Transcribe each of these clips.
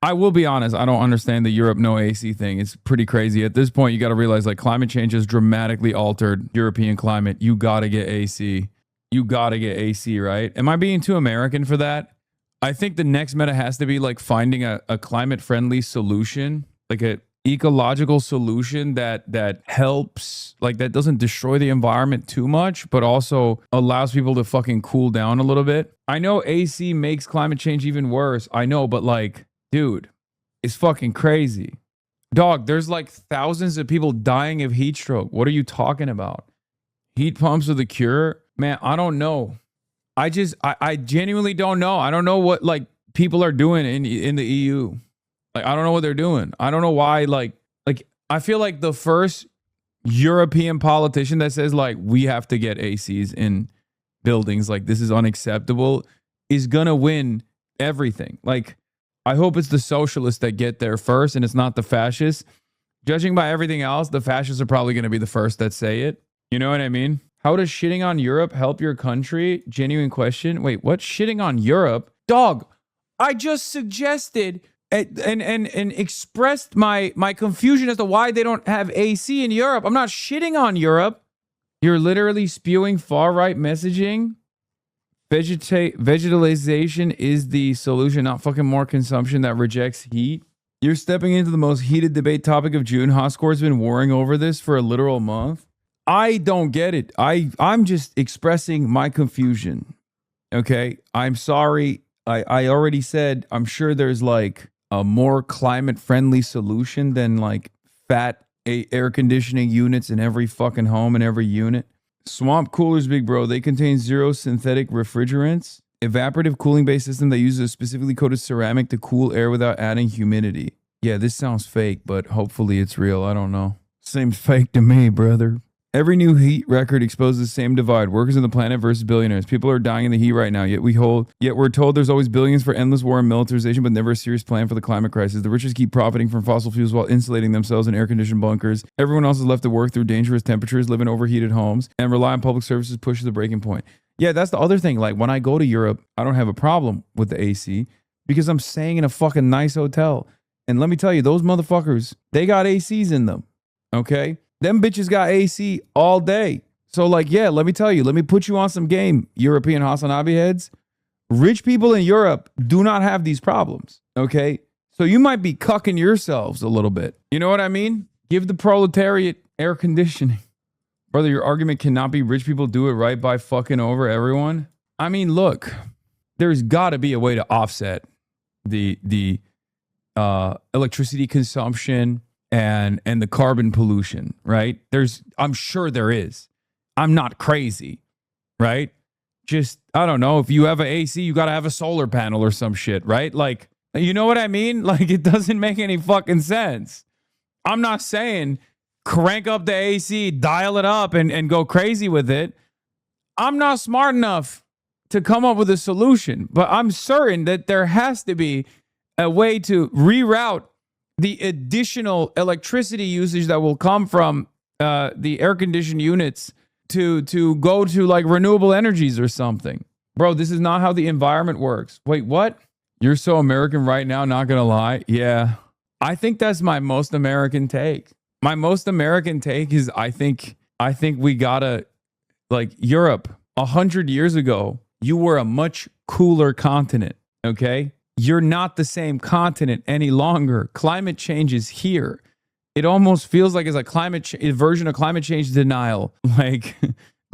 I will be honest, I don't understand the Europe no AC thing. It's pretty crazy. At this point, you got to realize like climate change has dramatically altered European climate. You got to get AC. You got to get AC, right? Am I being too American for that? I think the next meta has to be like finding a climate friendly solution, like a ecological solution that helps, like that doesn't destroy the environment too much, but also allows people to fucking cool down a little bit. I know AC makes climate change even worse. I know, but like, dude, it's fucking crazy. Dog, there's like thousands of people dying of heat stroke. What are you talking about? Heat pumps are the cure? Man, I don't know. I genuinely don't know. I don't know what like people are doing in the EU. Like I don't know what they're doing. I don't know why like I feel like the first European politician that says like we have to get ACs in buildings, like this is unacceptable, is gonna win everything. Like I hope it's the socialists that get there first and it's not the fascists. Judging by everything else, the fascists are probably going to be the first that say it. You know what I mean? How does shitting on Europe help your country? Genuine question. Wait, what? Shitting on Europe? Dog, I just suggested and expressed my confusion as to why they don't have AC in Europe. I'm not shitting on Europe. You're literally spewing far-right messaging. Vegetalization is the solution, not fucking more consumption that rejects heat. You're stepping into the most heated debate topic of June. Hoscore's been warring over this for a literal month. I don't get it. I'm just expressing my confusion. Okay? I'm sorry. I already said I'm sure there's like a more climate-friendly solution than like fat air conditioning units in every fucking home and every unit. Swamp coolers, big bro. They contain 0 synthetic refrigerants. Evaporative cooling based system that uses a specifically coated ceramic to cool air without adding humidity. Yeah, this sounds fake, but hopefully it's real. I don't know. Seems fake to me, brother. Every new heat record exposes the same divide. Workers on the planet versus billionaires. People are dying in the heat right now, yet we're told there's always billions for endless war and militarization, but never a serious plan for the climate crisis. The richest keep profiting from fossil fuels while insulating themselves in air-conditioned bunkers. Everyone else is left to work through dangerous temperatures, live in overheated homes, and rely on public services push to the breaking point. Yeah, that's the other thing. Like, when I go to Europe, I don't have a problem with the AC because I'm staying in a fucking nice hotel. And let me tell you, those motherfuckers, they got ACs in them, okay? Them bitches got AC all day. So like, yeah, let me tell you, let me put you on some game, European HasanAbi heads. Rich people in Europe do not have these problems, okay? So you might be cucking yourselves a little bit. You know what I mean? Give the proletariat air conditioning. Brother, your argument cannot be rich people do it right by fucking over everyone. I mean, look, there's got to be a way to offset the electricity consumption and the carbon pollution, right? I'm sure there is. I'm not crazy, right? Just, I don't know, if you have an AC, you got to have a solar panel or some shit, right? Like, you know what I mean? Like, it doesn't make any fucking sense. I'm not saying crank up the AC, dial it up and go crazy with it. I'm not smart enough to come up with a solution, but I'm certain that there has to be a way to reroute the additional electricity usage that will come from the air-conditioned units to go to like renewable energies or something. Bro, this is not how the environment works. Wait, what? You're so American right now, not gonna lie. Yeah. I think that's my most American take. My most American take is I think we gotta, like, Europe, 100 years ago, you were a much cooler continent, okay? You're not the same continent any longer. Climate change is here. It almost feels like it's a version of climate change denial. Like,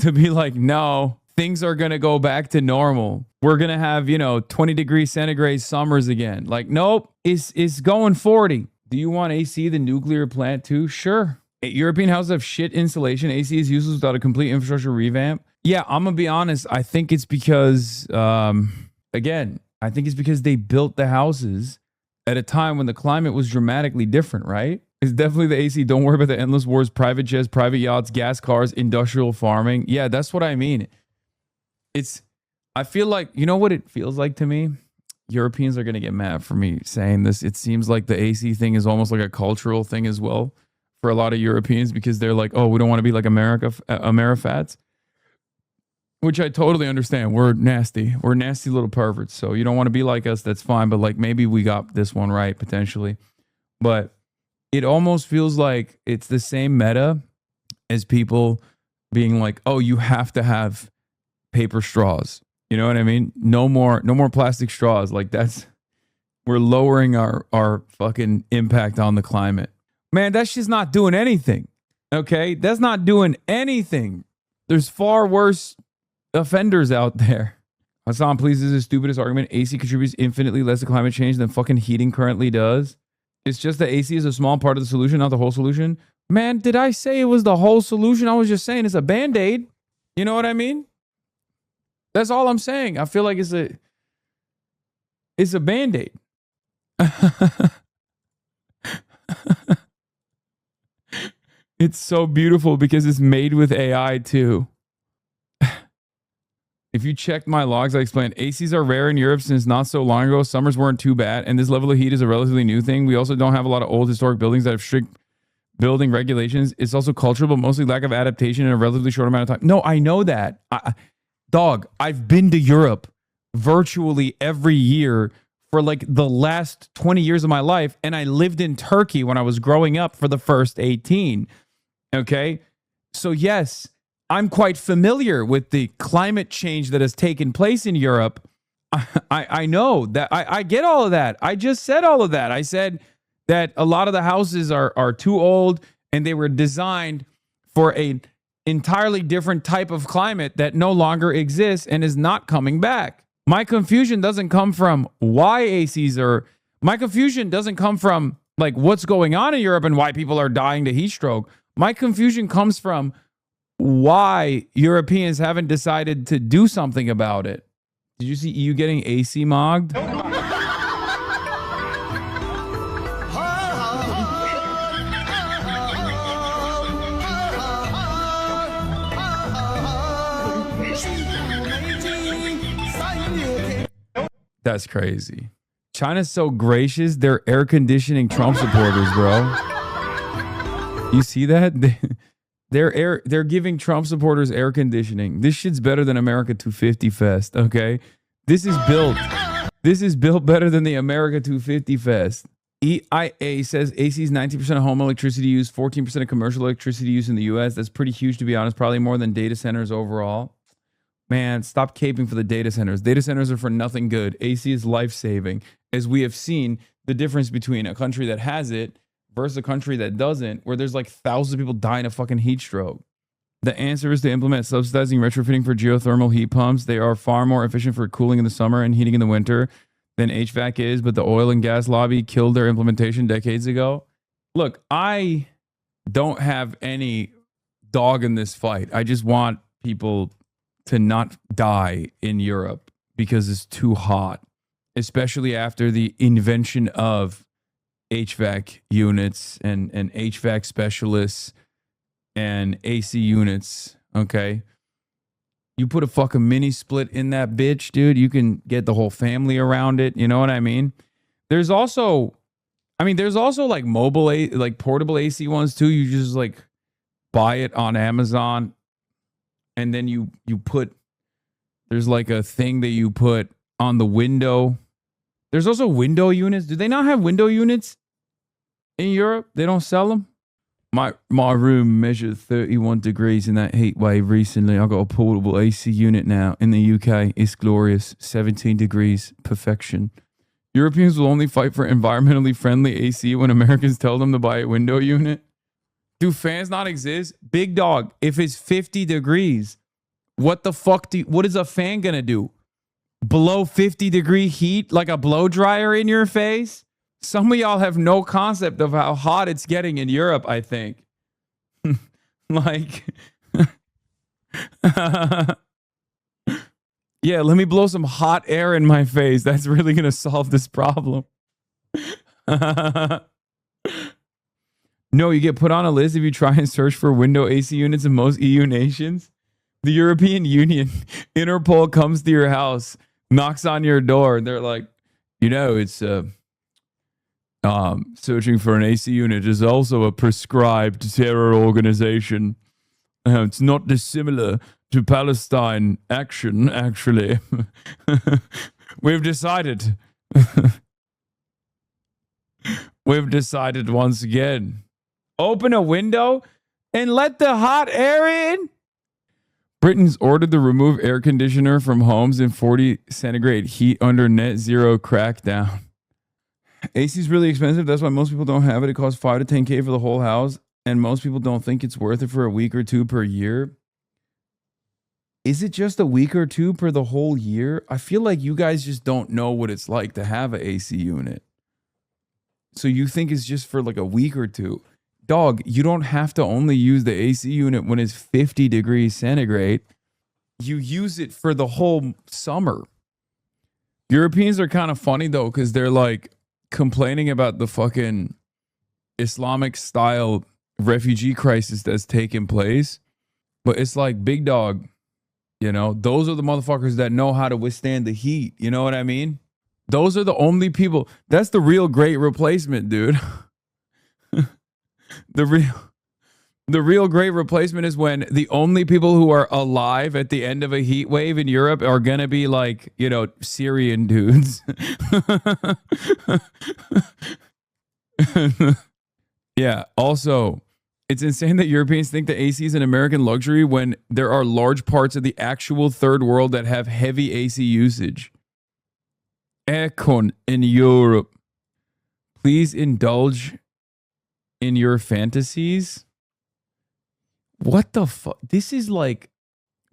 to be like, no, things are going to go back to normal. We're going to have, 20 degrees centigrade summers again. Like, nope, it's going 40. Do you want AC, the nuclear plant too? Sure. European houses have shit insulation. AC is useless without a complete infrastructure revamp. Yeah, I'm going to be honest. I think it's because, again, I think it's because they built the houses at a time when the climate was dramatically different, right? It's definitely the AC. Don't worry about the endless wars, private jets, private yachts, gas cars, industrial farming. Yeah, that's what I mean. I feel like, you know what it feels like to me? Europeans are going to get mad for me saying this. It seems like the AC thing is almost like a cultural thing as well for a lot of Europeans because they're like, oh, we don't want to be like Americats. which I totally understand. We're nasty. We're nasty little perverts. So you don't want to be like us. That's fine. But like maybe we got this one right potentially. But it almost feels like it's the same meta as people being like, oh, you have to have paper straws. You know what I mean? No more plastic straws. Like we're lowering our fucking impact on the climate. Man, that's just not doing anything. Okay? That's not doing anything. There's far worse offenders out there. Hasan, please, this is the stupidest argument. AC contributes infinitely less to climate change than fucking heating currently does. It's just that AC is a small part of the solution, not the whole solution. Man, did I say it was the whole solution? I was just saying it's a Band-Aid. You know what I mean? That's all I'm saying. I feel like it's a Band-Aid. It's so beautiful because it's made with AI too. If you checked my logs, I explained ACs are rare in Europe since not so long ago. Summers weren't too bad, and this level of heat is a relatively new thing. We also don't have a lot of old historic buildings that have strict building regulations. It's also cultural, but mostly lack of adaptation in a relatively short amount of time. No, I know that. Dog, I've been to Europe virtually every year for like the last 20 years of my life, and I lived in Turkey when I was growing up for the first 18. Okay? So yes, I'm quite familiar with the climate change that has taken place in Europe. I know that. I get all of that. I just said all of that. I said that a lot of the houses are too old and they were designed for an entirely different type of climate that no longer exists and is not coming back. My confusion doesn't come from why ACs are... My confusion doesn't come from like what's going on in Europe and why people are dying to heat stroke. My confusion comes from why Europeans haven't decided to do something about it. Did you see EU getting AC mogged? That's crazy. China's so gracious, they're air conditioning Trump supporters, bro. You see that? They're giving Trump supporters air conditioning. This shit's better than America 250 Fest, okay? This is built better than the America 250 Fest. EIA says AC is 19% of home electricity use, 14% of commercial electricity use in the US. That's pretty huge, to be honest, probably more than data centers overall. Man, stop caping for the data centers. Data centers are for nothing good. AC is life-saving. As we have seen, the difference between a country that has it versus a country that doesn't, where there's like thousands of people dying of fucking heat stroke. The answer is to implement subsidizing retrofitting for geothermal heat pumps. They are far more efficient for cooling in the summer and heating in the winter than HVAC is, but the oil and gas lobby killed their implementation decades ago. Look, I don't have any dog in this fight. I just want people to not die in Europe because it's too hot, especially after the invention of HVAC units and HVAC specialists and AC units. Okay. You put a fucking mini split in that bitch, dude. You can get the whole family around it. You know what I mean? There's also like like portable AC ones too. You just like buy it on Amazon. And then you put, there's like a thing that you put on the window. There's also window units. Do they not have window units in Europe? They don't sell them? My room measured 31 degrees in that heat wave recently. I got a portable AC unit now in the UK. It's glorious. 17 degrees. Perfection. Europeans will only fight for environmentally friendly AC when Americans tell them to buy a window unit. Do fans not exist? Big dog, if it's 50 degrees, what the fuck what is a fan gonna do? Blow 50-degree heat like a blow dryer in your face? Some of y'all have no concept of how hot it's getting in Europe, I think. Like, yeah, let me blow some hot air in my face. That's really gonna solve this problem. No, you get put on a list if you try and search for window AC units in most EU nations. The European Union, Interpol comes to your house, knocks on your door, and they're like, you know, it's searching for an AC unit is also a prescribed terror organization. It's not dissimilar to Palestine action, actually. We've decided. We've decided once again. Open a window and let the hot air in. Britain's ordered to remove air conditioner from homes in 40 centigrade heat under net zero crackdown. AC is really expensive. That's why most people don't have it. It costs 5 to 10K for the whole house. And most people don't think it's worth it for a week or two per year. Is it just a week or two per the whole year? I feel like you guys just don't know what it's like to have an AC unit. So you think it's just for like a week or two. Dog, you don't have to only use the AC unit when it's 50 degrees centigrade. You use it for the whole summer. Europeans are kind of funny though, because they're like complaining about the fucking Islamic style refugee crisis that's taking place. But it's like, big dog, you know, those are the motherfuckers that know how to withstand the heat. You know what I mean? Those are the only people. That's the real great replacement, dude. The real great replacement is when the only people who are alive at the end of a heat wave in Europe are going to be like, you know, Syrian dudes. Yeah. Also, it's insane that Europeans think the AC is an American luxury when there are large parts of the actual third world that have heavy AC usage. Aircon in Europe. Please indulge in your fantasies. What the fuck? This is like,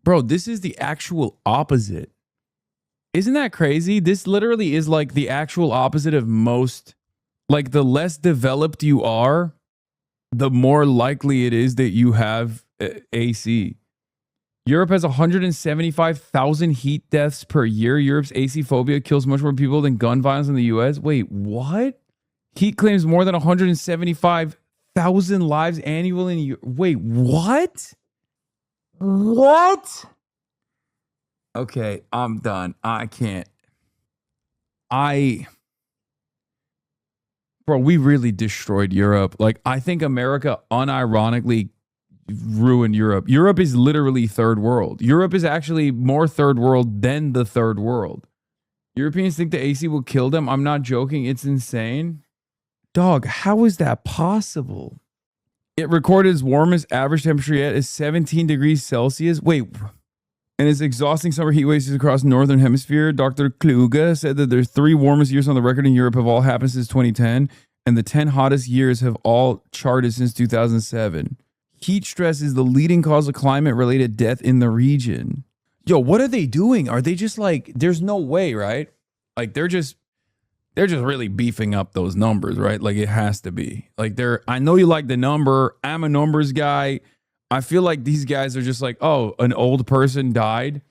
bro, this is the actual opposite. Isn't that crazy? This literally is like the actual opposite of most. Like, the less developed you are, the more likely it is that you have AC. Europe has 175,000 heat deaths per year. Europe's AC phobia kills much more people than gun violence in the U.S. Wait, what? Heat claims more than 175,000 lives annually in Europe. Wait, what? What? Okay, I'm done. I can't. Bro, we really destroyed Europe. Like, I think America unironically ruined Europe. Europe is literally third world. Europe is actually more third world than the third world. Europeans think the AC will kill them. I'm not joking. It's insane. Dog, how is that possible? It recorded its warmest average temperature yet is 17 degrees Celsius. Wait, and its exhausting summer heat waves across northern hemisphere. Dr. Kluge said that there's 3 warmest years on the record in Europe have all happened since 2010, and the 10 hottest years have all charted since 2007. Heat stress is the leading cause of climate-related death in the region. Yo, what are they doing? Are they just like, there's no way, right? Like, they're just really beefing up those numbers, right? Like, it has to be. Like, I know you like the number. I'm a numbers guy. I feel like these guys are just like, oh, an old person died.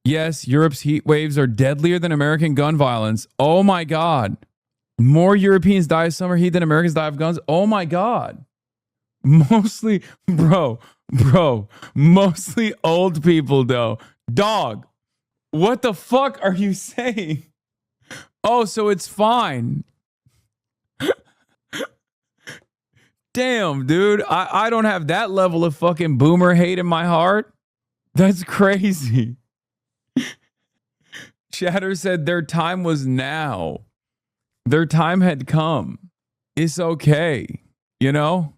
Yes, Europe's heat waves are deadlier than American gun violence. Oh my God. More Europeans die of summer heat than Americans die of guns. Oh my God. Mostly, mostly old people though. Dog, what the fuck are you saying? Oh, so it's fine. Damn, dude. I don't have that level of fucking boomer hate in my heart. That's crazy. Chatter said their time was now. Their time had come. It's okay. You know?